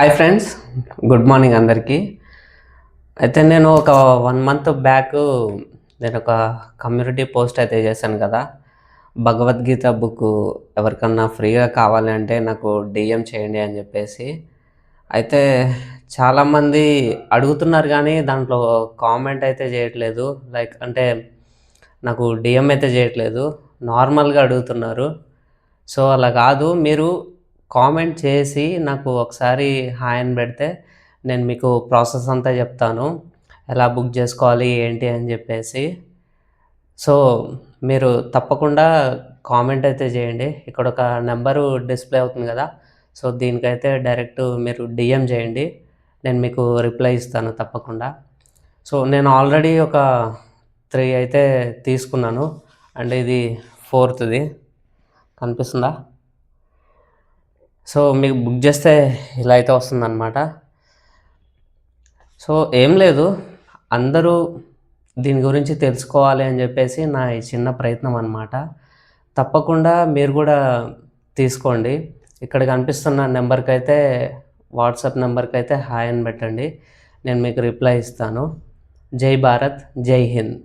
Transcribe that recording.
Hi friends, good morning అందరికీ. అయితే నేను ఒక 1 మంత్ బ్యాక్ నేను ఒక కమ్యూనిటీ పోస్ట్ అయితే చేశాను కదా. భగవద్గీత బుక్ ఎవరికన్నా ఫ్రీగా కావాలి అంటే నాకు డిఎం చేయండి అని చెప్పేసి. అయితే చాలామంది అడుగుతున్నారు కానీ దాంట్లో కామెంట్ అయితే చేయట్లేదు. లైక్ అంటే నాకు డిఎం అయితే చేయట్లేదు, నార్మల్గా అడుగుతున్నారు. సో అలా కాదు, మీరు కామెంట్ చేసి నాకు ఒకసారి హాయ్ అని పెడితే నేను మీకు ప్రాసెస్ అంతా చెప్తాను, ఎలా బుక్ చేసుకోవాలి ఏంటి అని చెప్పేసి. సో మీరు తప్పకుండా కామెంట్ అయితే చేయండి. ఇక్కడ ఒక నెంబరు డిస్ప్లే అవుతుంది కదా, సో దీనికైతే డైరెక్ట్ మీరు డిఎం చేయండి, నేను మీకు రిప్లై ఇస్తాను తప్పకుండా. సో నేను ఆల్రెడీ ఒక 3 అయితే తీసుకున్నాను, అండ్ ఇది 4థది కనిపిస్తుందా. సో మీకు బుక్ చేస్తే ఇలా అయితే వస్తుందన్నమాట. సో ఏం లేదు, అందరూ దీని గురించి తెలుసుకోవాలి అని చెప్పేసి నా ఈ చిన్న ప్రయత్నం అన్నమాట. తప్పకుండా మీరు కూడా తీసుకోండి. ఇక్కడ కనిపిస్తున్న నెంబర్కి అయితే, వాట్సాప్ నెంబర్కి అయితే హాయ్ అని పెట్టండి, నేను మీకు రిప్లై ఇస్తాను. జై భారత్, జై హింద్.